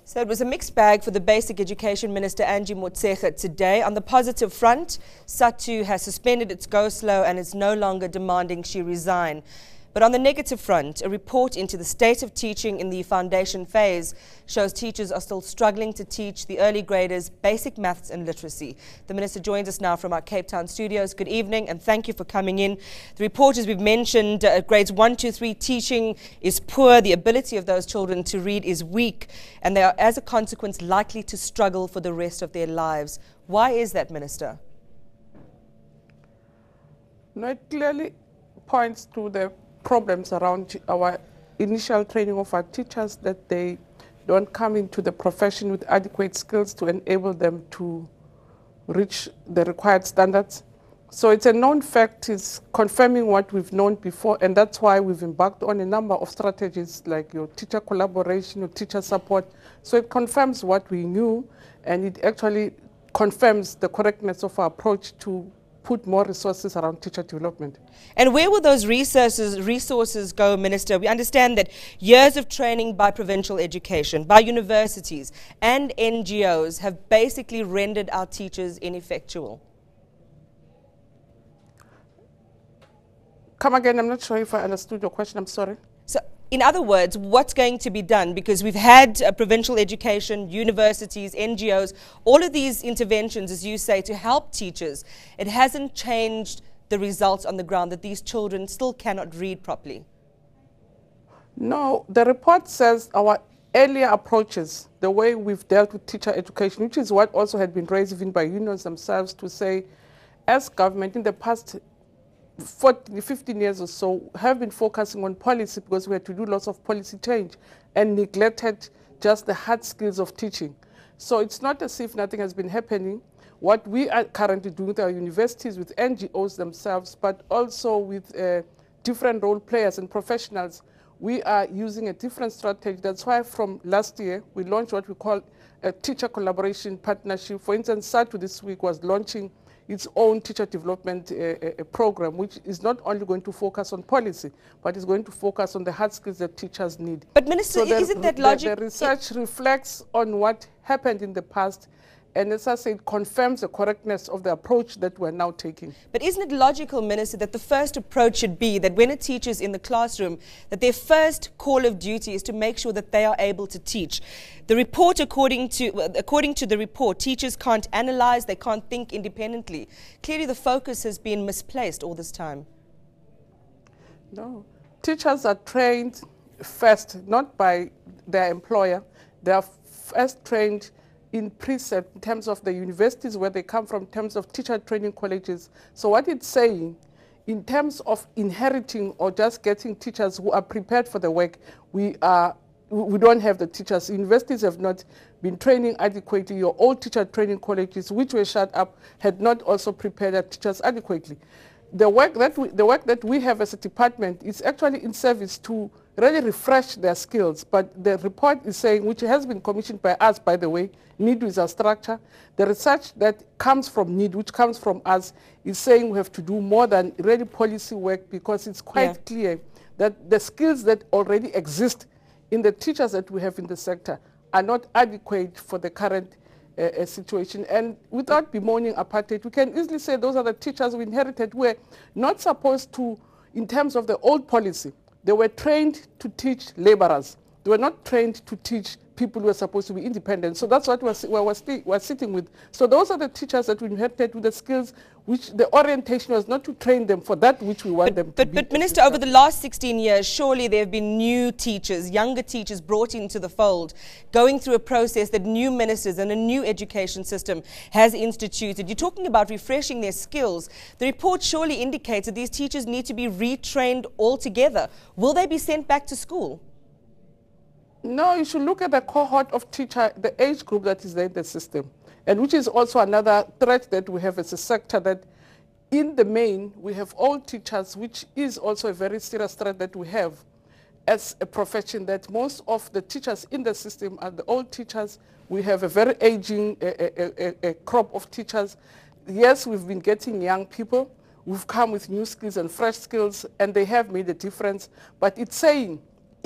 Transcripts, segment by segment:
So it was a mixed bag for the Basic Education Minister Angie Motshekga today. On the positive front, Sadtu has suspended its go-slow and is no longer demanding she resign. But on the negative front, a report into the state of teaching in the foundation phase shows teachers are still struggling to teach the early graders basic maths and literacy. The Minister joins us now from our Cape Town studios. Good evening and thank you for coming in. The report, as we've mentioned, grades 1, 2, 3 teaching is poor. The ability of those children to read is weak, and they are, as a consequence, likely to struggle for the rest of their lives. Why is that, Minister? No, it clearly points to the problems around our initial training of our teachers, that they don't come into the profession with adequate skills to enable them to reach the required standards. So it's a known fact, it's confirming what we've known before, and that's why we've embarked on a number of strategies like your teacher collaboration, your teacher support. So it confirms what we knew, and it actually confirms the correctness of our approach to put more resources around teacher development. And where will those resources go, Minister? We understand that years of training by provincial education, by universities and NGOs have basically rendered our teachers ineffectual. Come again, I'm not sure if I understood your question, I'm sorry. So, in other words, what's going to be done? Because we've had provincial education, universities, NGOs, all of these interventions, as you say, to help teachers. It hasn't changed the results on the ground, that these children still cannot read properly. No, the report says our earlier approaches, the way we've dealt with teacher education, which is what also had been raised even by unions themselves, to say, as government in the past 15 years or so, have been focusing on policy because we had to do lots of policy change and neglected just the hard skills of teaching. So it's not as if nothing has been happening. What we are currently doing with our universities, with NGOs themselves, but also with different role players and professionals, we are using a different strategy. That's why from last year, we launched what we call a teacher collaboration partnership. For instance, Sadtu this week was launching its own teacher development program, which is not only going to focus on policy, but is going to focus on the hard skills that teachers need. But Minister, so isn't that logic? The research reflects on what happened in the past, and as I said, confirms the correctness of the approach that we're now taking. But isn't it logical, Minister, that the first approach should be that when a teacher is in the classroom, that their first call of duty is to make sure that they are able to teach? The report, according to the report, teachers can't analyze, they can't think independently. Clearly the focus has been misplaced all this time. No. Teachers are trained first, not by their employer. They are first trained in precept in terms of the universities where they come from, in terms of teacher training colleges. So what it's saying, in terms of inheriting or just getting teachers who are prepared for the work, we don't have the teachers. Universities have not been training adequately. Your old teacher training colleges, which were shut up, had not also prepared their teachers adequately. The work that we have as a department is actually in service to really refresh their skills. But the report is saying, which has been commissioned by us, by the way, NEED is our structure. The research that comes from NEED, which comes from us, is saying we have to do more than really policy work, because it's quite clear that the skills that already exist in the teachers that we have in the sector are not adequate for the current situation. And without bemoaning apartheid, we can easily say those are the teachers we inherited who were not supposed to, in terms of the old policy, they were trained to teach laborers. They were not trained to teach people who are supposed to be independent. So that's what we're sitting with. So those are the teachers that we inherited with the skills, which the orientation was not to train them for that which we want them to be. But Minister, over the last 16 years, surely there have been new teachers, younger teachers brought into the fold, going through a process that new ministers and a new education system has instituted. You're talking about refreshing their skills. The report surely indicates that these teachers need to be retrained altogether. Will they be sent back to school? No, you should look at the cohort of teacher, the age group that is there in the system, and which is also another threat that we have as a sector, that in the main, we have old teachers, which is also a very serious threat that we have as a profession, that most of the teachers in the system are the old teachers. We have a very aging crop of teachers. Yes, we've been getting young people. We've come with new skills and fresh skills, and they have made a difference. But it's saying,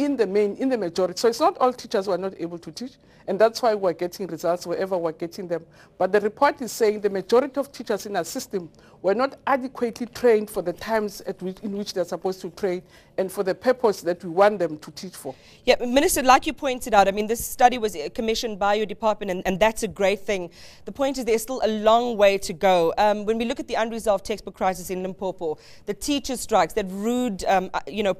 in the majority. So it's not all teachers who are not able to teach, and that's why we're getting results wherever we're getting them. But the report is saying the majority of teachers in our system were not adequately trained for the times in which they're supposed to train and for the purpose that we want them to teach for. Yeah, Minister, like you pointed out, I mean, this study was commissioned by your department, and that's a great thing. The point is there's still a long way to go. When we look at the unresolved textbook crisis in Limpopo, the teacher strikes, that rude,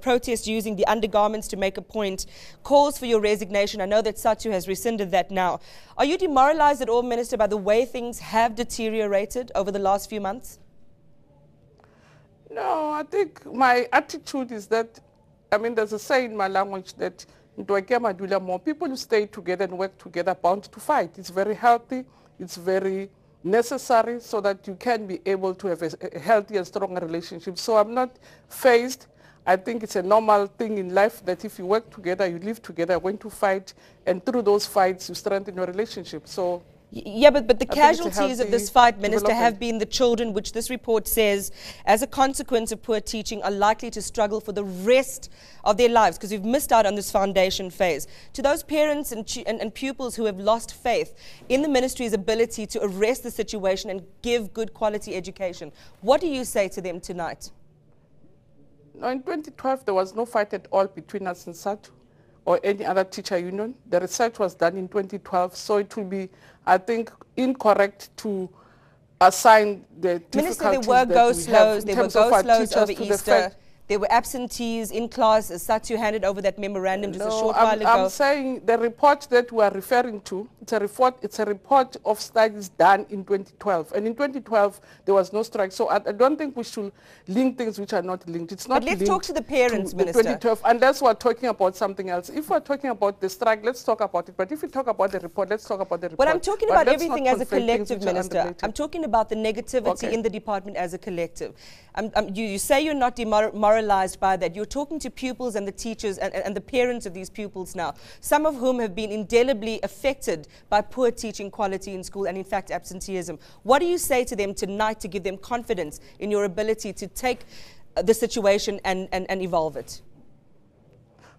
protest using the undergarments to make a point, calls for your resignation. I know that Sadtu has rescinded that now. Are you demoralized at all, Minister, by the way things have deteriorated over the last few months? No, I think my attitude is that, I mean, there's a saying in my language that more people who stay together and work together are bound to fight. It's very healthy, it's very necessary so that you can be able to have a healthy and strong relationship. So I'm not phased. I think it's a normal thing in life that if you work together, you live together, you're going to fight, and through those fights, you strengthen your relationship. So. Yeah, but the casualties of this fight, Minister, have been the children, which this report says, as a consequence of poor teaching, are likely to struggle for the rest of their lives because we've missed out on this foundation phase. To those parents and pupils who have lost faith in the ministry's ability to arrest the situation and give good quality education, what do you say to them tonight? No, in 2012, there was no fight at all between us and Sadtu or any other teacher union. The research was done in 2012, so it will be, I think, incorrect to assign the difficulties. Minister, there were go-slows, over Easter. There were absentees in class. Sadtu handed over that memorandum just a short while ago. I'm saying the report that we are referring to, it's a report of studies done in 2012. And in 2012, there was no strike. So I don't think we should link things which are not linked. It's not But let's talk to the parents, Minister. 2012, unless we're talking about something else. If we're talking about the strike, let's talk about it. But if we talk about the report, let's talk about the report. Well, I'm talking about everything as a collective, Minister. I'm talking about the negativity in the department as a collective. You say you're not demoralized by that. You're talking to pupils and the teachers and the parents of these pupils now, some of whom have been indelibly affected by poor teaching quality in school and, in fact, absenteeism. What do you say to them tonight to give them confidence in your ability to take the situation and evolve it?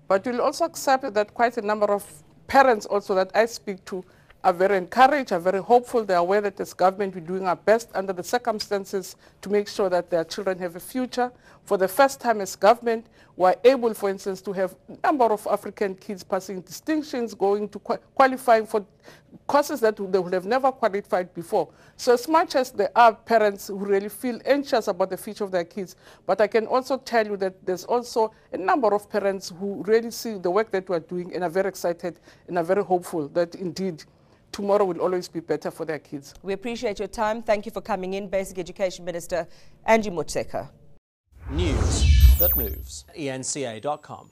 But you'll also accept that quite a number of parents also that I speak to are very encouraged, are very hopeful. They are aware that as government we're doing our best under the circumstances to make sure that their children have a future. For the first time as government, we're able, for instance, to have a number of African kids passing distinctions, going to qualifying for courses that they would have never qualified before. So as much as there are parents who really feel anxious about the future of their kids, but I can also tell you that there's also a number of parents who really see the work that we're doing and are very excited and are very hopeful that indeed tomorrow will always be better for their kids. We appreciate your time. Thank you for coming in, Basic Education Minister Angie Motshekga. News that moves. eNCA.com.